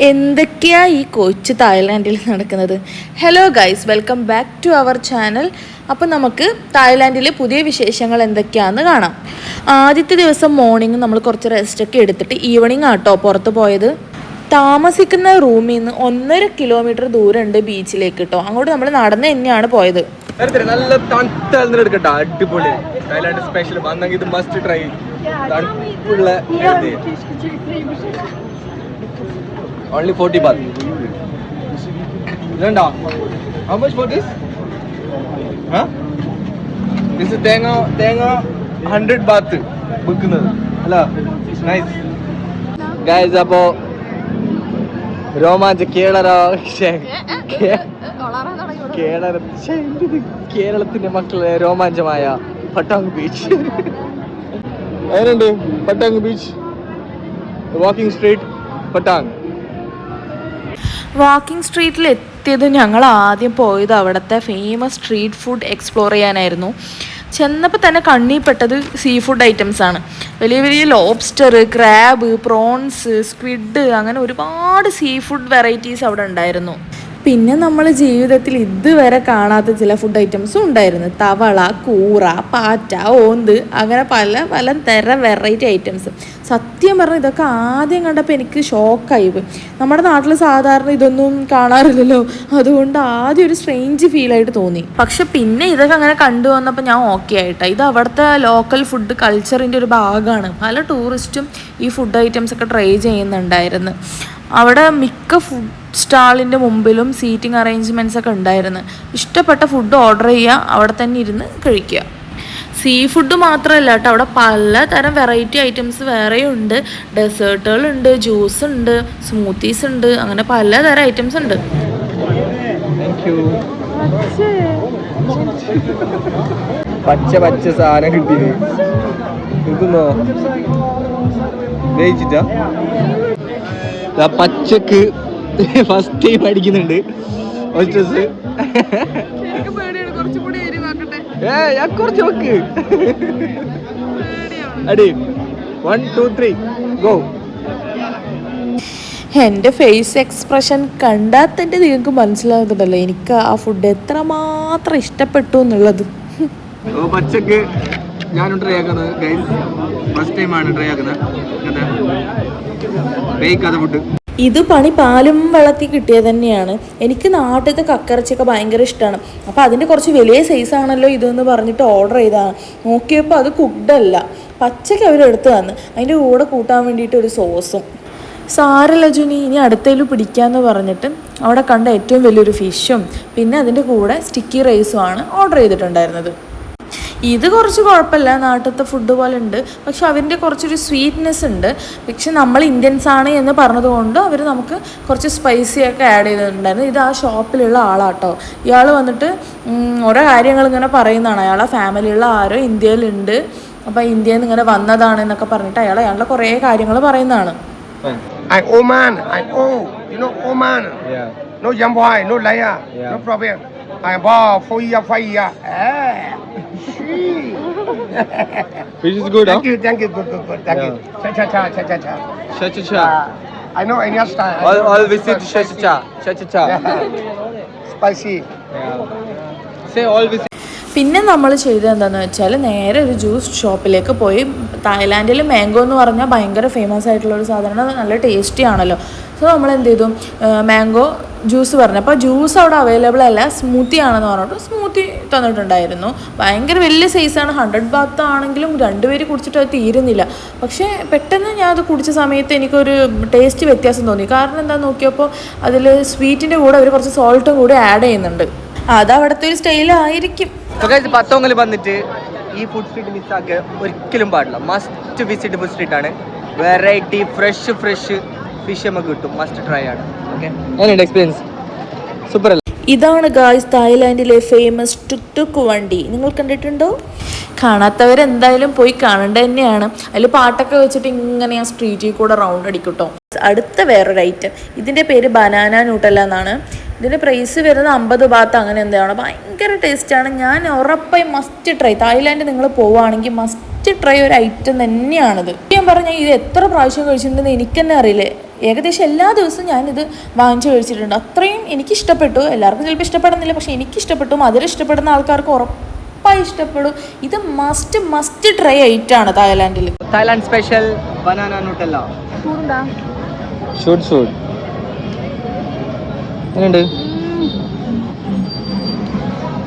എന്തൊക്കെയാ ഈ കൊച്ചു തായ്ലാൻഡിൽ നടക്കുന്നത്? Hello guys, welcome back to our channel. അപ്പം നമുക്ക് തായ്ലാൻഡിലെ പുതിയ വിശേഷങ്ങൾ എന്തൊക്കെയാണെന്ന് കാണാം. ആദ്യത്തെ ദിവസം മോർണിംഗ് നമ്മൾ കുറച്ച് റെസ്റ്റൊക്കെ എടുത്തിട്ട് ഈവനിങ് ആട്ടോ പുറത്ത് പോയത്. താമസിക്കുന്ന റൂമിൽ നിന്ന് 1.5 കിലോമീറ്റർ ദൂരമുണ്ട് ബീച്ചിലേക്ക് കേട്ടോ. അങ്ങോട്ട് നമ്മൾ നടന്ന് തന്നെയാണ് പോയത്. നല്ല തണുത്ത അടിപൊളി തായ്ലാൻഡ് സ്പെഷ്യൽ വന്നെങ്കിൽ ഇത് മസ്റ്റ് ട്രൈ. തണുപ്പുള്ള only 40 baht. Lenda, how much for this? Huh? This is tenga 100 baht. Bukkunadu. Hello. Nice. Guys, appo രോമാഞ്ച കേരളത്തിന്റെ മക്കളെ രോമാഞ്ചമായ പട്ടാങ് ബീച്ച്. എങ്ങനെയുണ്ട് Patong beach? Walking street Patong. Walking സ്ട്രീറ്റിൽ എത്തിയത് ഞങ്ങൾ ആദ്യം പോയത് അവിടുത്തെ ഫേമസ് സ്ട്രീറ്റ് ഫുഡ് എക്സ്പ്ലോർ ചെയ്യാനായിരുന്നു. ചെന്നപ്പോൾ തന്നെ കണ്ണിൽപ്പെട്ടത് സീ ഫുഡ് ഐറ്റംസാണ്. വലിയ വലിയ ലോബ്സ്റ്റർ, ക്രാബ്, പ്രോൺസ്, സ്ക്വിഡ്, അങ്ങനെ ഒരുപാട് സീ ഫുഡ് വെറൈറ്റീസ് അവിടെ ഉണ്ടായിരുന്നു. പിന്നെ നമ്മൾ ജീവിതത്തിൽ ഇതുവരെ കാണാത്ത ചില ഫുഡ് ഐറ്റംസും ഉണ്ടായിരുന്നു. തവള, കൂറ, പാറ്റ, ഓന്ത്, അങ്ങനെ പല പല തരം വെറൈറ്റി ഐറ്റംസ്. സത്യം പറഞ്ഞാൽ ഇതൊക്കെ ആദ്യം കണ്ടപ്പോൾ എനിക്ക് ഷോക്കായി പോയി. നമ്മുടെ നാട്ടിൽ സാധാരണ ഇതൊന്നും കാണാറില്ലല്ലോ, അതുകൊണ്ട് ആദ്യം ഒരു സ്ട്രേഞ്ച് ഫീലായിട്ട് തോന്നി. പക്ഷെ പിന്നെ ഇതൊക്കെ അങ്ങനെ കണ്ടുവന്നപ്പോൾ ഞാൻ ഓക്കെ ആയിട്ടാ. ഇത് അവിടുത്തെ ലോക്കൽ ഫുഡ് കൾച്ചറിൻ്റെ ഒരു ഭാഗമാണ്. പല ടൂറിസ്റ്റും ഈ ഫുഡ് ഐറ്റംസ് ഒക്കെ ട്രൈ ചെയ്യുന്നുണ്ടായിരുന്നു. അവിടെ മിക്ക ഫുഡ് സ്റ്റാളിൻ്റെ മുമ്പിലും സീറ്റിംഗ് അറേഞ്ച്മെൻറ്റ്സ് ഒക്കെ ഉണ്ടായിരുന്നു. ഇഷ്ടപ്പെട്ട ഫുഡ് ഓർഡർ ചെയ്യുക, അവിടെ തന്നെ ഇരുന്ന് കഴിക്കുക. സീ ഫുഡ് മാത്രമല്ല കേട്ടോ, അവിടെ പലതരം വെറൈറ്റി ഐറ്റംസ് വേറെയും ഉണ്ട്. ഡെസേർട്ടുകളുണ്ട്, ജ്യൂസ് ഉണ്ട്, സ്മൂത്തീസ് ഉണ്ട്, അങ്ങനെ പലതരം ഐറ്റംസ് ഉണ്ട്. പച്ച പച്ച സാധനം കിട്ടിയത് കിട്ടുന്നോ? പച്ചക്ക് ഫസ്റ്റ് ടൈം അടിക്കുന്നുണ്ട്. കുറച്ച് നോക്ക് അടി. 1 2 3 ഗോ. എൻ്റെ ഫേസ് എക്സ്പ്രഷൻ കണ്ടാൽ തന്നെ നിങ്ങൾക്ക് മനസ്സിലാകുന്നുണ്ടല്ലോ എനിക്ക് ആ ഫുഡ് എത്രമാത്രം ഇഷ്ടപ്പെട്ടു എന്നുള്ളത്. പച്ചക്ക് ഞാനും ട്രൈ ആക്കുന്നത് ഗൈസ്, ഫസ്റ്റ് ടൈമാണ് ട്രൈ ആക്കുന്നത് ഫുഡ്. ഇത് പണി പാലും വെള്ളത്തിൽ കിട്ടിയത് തന്നെയാണ്. എനിക്ക് നാട്ടിലത്തെ കക്കറച്ചിയൊക്കെ ഭയങ്കര ഇഷ്ടമാണ്. അപ്പോൾ അതിൻ്റെ കുറച്ച് വലിയ സൈസാണല്ലോ ഇതെന്ന് പറഞ്ഞിട്ട് ഓർഡർ ചെയ്തതാണ്. നോക്കിയപ്പോൾ അത് കുക്ക്ഡല്ല, പച്ചയ്ക്ക് അവരെടുത്ത് തന്ന്. അതിൻ്റെ കൂടെ കൂട്ടാൻ വേണ്ടിയിട്ട് ഒരു സോസും. സാരല്ല ജുനി, ഇനി അടുത്തേലും പിടിക്കാമെന്ന് പറഞ്ഞിട്ട് അവിടെ കണ്ട ഏറ്റവും വലിയൊരു ഫിഷും പിന്നെ അതിൻ്റെ കൂടെ സ്റ്റിക്കി റൈസുമാണ് ഓർഡർ ചെയ്തിട്ടുണ്ടായിരുന്നത്. ഇത് കുറച്ച് കുഴപ്പമില്ല, നാട്ടിലത്തെ ഫുഡ് പോലെ ഉണ്ട്. പക്ഷെ അവരുടെ കുറച്ചൊരു സ്വീറ്റ്നെസ് ഉണ്ട്. പക്ഷെ നമ്മൾ ഇന്ത്യൻസ് ആണ് എന്ന് പറഞ്ഞതുകൊണ്ട് അവർ നമുക്ക് കുറച്ച് സ്പൈസിയൊക്കെ ആഡ് ചെയ്തിട്ടുണ്ടായിരുന്നു. ഇത് ആ ഷോപ്പിലുള്ള ആളാട്ടോ. ഇയാൾ വന്നിട്ട് ഓരോ കാര്യങ്ങൾ ഇങ്ങനെ പറയുന്നതാണ്. അയാളെ ഫാമിലിയുള്ള ആരോ ഇന്ത്യയിലുണ്ട്, അപ്പോൾ ഇന്ത്യയിൽ നിന്ന് ഇങ്ങനെ വന്നതാണ് എന്നൊക്കെ പറഞ്ഞിട്ട് അയാളുടെ കുറേ കാര്യങ്ങൾ പറയുന്നതാണ്. Oman, you know Oman? Yeah. No jamboy, no laya, no problem. Foya. Fish is good, thank you, good. Thank you. Cha. I know Indian style. All visit cha. Spicy. Yeah. Say all visit. പിന്നെ നമ്മൾ ചെയ്തത് എന്താണെന്ന് വെച്ചാൽ നേരെ ഒരു juice ഷോപ്പിലേക്ക് പോയി. തായ്ലാൻഡിൽ mango എന്ന് പറഞ്ഞാൽ ഭയങ്കര ഫേമസ് ആയിട്ടുള്ളൊരു സാധനം, നല്ല ടേസ്റ്റി ആണല്ലോ. സോ നമ്മൾ എന്ത് ചെയ്തു, മാംഗോ ജ്യൂസ് പറഞ്ഞു. അപ്പോൾ ജ്യൂസ് അവിടെ അവൈലബിൾ അല്ല, സ്മൂത്തി ആണെന്ന് പറഞ്ഞിട്ട് സ്മൂത്തി തന്നിട്ടുണ്ടായിരുന്നു. ഭയങ്കര വലിയ സൈസാണ്. 100 ബാത്ത് ആണെങ്കിലും 2 പേര് കുടിച്ചിട്ട് അത് തീരുന്നില്ല. പക്ഷേ പെട്ടെന്ന് ഞാൻ അത് കുടിച്ച സമയത്ത് എനിക്കൊരു ടേസ്റ്റ് വ്യത്യാസം തോന്നി. കാരണം എന്താണെന്ന് നോക്കിയപ്പോൾ അതിൽ സ്വീറ്റിൻ്റെ കൂടെ അവർ കുറച്ച് സോൾട്ടും കൂടി ആഡ് ചെയ്യുന്നുണ്ട്. അത് അവിടുത്തെ ഒരു സ്റ്റൈലായിരിക്കും. പത്തോങ്ങിൽ വന്നിട്ട് ഈ ഫുഡ് സ്ട്രീറ്റ് മിസ്സാക്കുക ഒരിക്കലും പാടില്ല. മസ്റ്റ് വിസിറ്റ് ഫുഡ് സ്ട്രീറ്റ് ആണ്. വെറൈറ്റി ഫ്രഷ് ഫിഷ് നമുക്ക് കിട്ടും. മസ്റ്റ് ട്രൈ ആണ്. ഓക്കെ, എങ്ങനെയുണ്ട് എക്സ്പീരിയൻസ്? സൂപ്പർ അല്ലേ? ഇതാണ് ഗായ്സ് തായ്ലാൻഡിലെ ഫേമസ് ടുക് വണ്ടി. നിങ്ങൾ കണ്ടിട്ടുണ്ടോ? കാണാത്തവരെന്തായാലും പോയി കാണേണ്ടത് തന്നെയാണ്. അതിൽ പാട്ടൊക്കെ വെച്ചിട്ട് ഇങ്ങനെ ആ സ്ട്രീറ്റിൽ കൂടെ റൗണ്ട് അടിക്കും. അടുത്ത വേറൊരു ഐറ്റം, ഇതിൻ്റെ പേര് ബനാന ന്യൂട്ടല്ല എന്നാണ്. ഇതിൻ്റെ പ്രൈസ് വരുന്നത് 50 ബാത്ത് അങ്ങനെ എന്താണ്. ഭയങ്കര ടേസ്റ്റാണ്. ഞാൻ ഉറപ്പായി മസ്റ്റ് ട്രൈ. തായ്ലാൻഡ് നിങ്ങൾ പോവുകയാണെങ്കിൽ മസ്റ്റ് ട്രൈ ഒരു ഐറ്റം തന്നെയാണിത്. ഞാൻ പറഞ്ഞാൽ ഇത് എത്ര പ്രാവശ്യം കഴിച്ചിട്ടുണ്ടെന്ന് എനിക്ക് തന്നെ അറിയില്ലേ. ഏകദേശം എല്ലാ ദിവസവും ഞാനിത് വാങ്ങിച്ച് കഴിച്ചിട്ടുണ്ട്. അത്രയും എനിക്കിഷ്ടപ്പെട്ടു. എല്ലാവർക്കും ചിലപ്പോൾ ഇഷ്ടപ്പെടുന്നില്ല, പക്ഷേ എനിക്കിഷ്ടപ്പെട്ടു. മധുരം ഇഷ്ടപ്പെടുന്ന ആൾക്കാർക്ക് ഉറപ്പായി ഇഷ്ടപ്പെടും. ഇത് മസ്റ്റ് ട്രൈ ഐറ്റാണ് തായ്ലാൻഡിൽ. Thailand special banana Nutella. Shoot എങ്ങനെയുണ്ട്?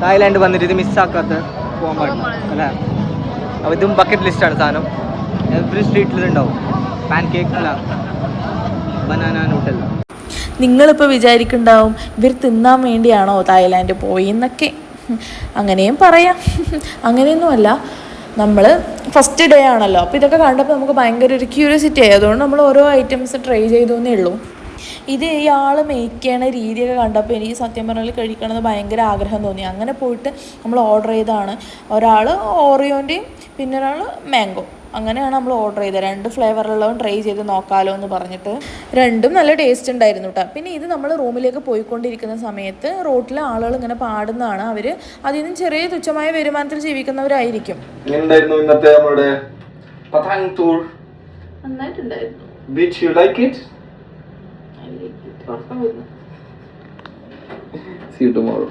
തായ്ലാൻഡ് വന്നിട്ട് ഇത് മിസ്സാക്കാത്ത പോകാൻ പാടില്ല അല്ലേ? അപ്പോൾ ഇതും ബക്കറ്റ് ലിസ്റ്റാണ് സാധനം. എവറി സ്ട്രീറ്റിലുണ്ടാവും പാൻ കേക്ക് അല്ല ബനാന ന്യൂട്ടെല്ല. നിങ്ങളിപ്പോൾ വിചാരിക്കുന്നുണ്ടാവും ഇവർ തിന്നാൻ വേണ്ടിയാണോ തായ്ലാൻഡ് പോയി എന്നൊക്കെ. അങ്ങനെയും പറയാം. അങ്ങനെയൊന്നുമല്ല, നമ്മൾ ഫസ്റ്റ് ഡേ ആണല്ലോ, അപ്പോൾ ഇതൊക്കെ കണ്ടപ്പോൾ നമുക്ക് ഭയങ്കര ഒരു ക്യൂരിയോസിറ്റി ആയി. അതുകൊണ്ട് നമ്മൾ ഓരോ ഐറ്റംസ് ട്രൈ ചെയ്തു എന്നേ ഉള്ളൂ. ഇത് ഇയാൾ മേക്ക് ചെയ്യണ രീതിയൊക്കെ കണ്ടപ്പോൾ എനിക്ക് സത്യം പറഞ്ഞാൽ കഴിക്കണമെന്ന് ഭയങ്കര ആഗ്രഹം തോന്നി. അങ്ങനെ പോയിട്ട് നമ്മൾ ഓർഡർ ചെയ്തതാണ്. ഒരാൾ ഓറിയോൻ്റെയും പിന്നെ ഒരാൾ മാംഗോ, അങ്ങനെയാണ് നമ്മൾ ഓർഡർ ചെയ്തത്. 2 ഫ്ലേവറുള്ളതും ട്രൈ ചെയ്ത് നോക്കാമല്ലോ എന്ന് പറഞ്ഞിട്ട്. രണ്ടും നല്ല ടേസ്റ്റ് ഉണ്ടായിരുന്നു കേട്ടോ. പിന്നെ ഇത് നമ്മൾ റൂമിലേക്ക് പോയിക്കൊണ്ടിരിക്കുന്ന സമയത്ത് റോട്ടിലെ ആളുകൾ ഇങ്ങനെ പാടുന്നതാണ്. അവർ അതിൽ നിന്നും ചെറിയ തുച്ഛമായ വരുമാനത്തിൽ ജീവിക്കുന്നവരായിരിക്കും. ഇന്നത്തെ നമ്മുടെ പതാങ് tour നന്നായിട്ടുണ്ടായിരുന്നു. Did you like it? See you tomorrow.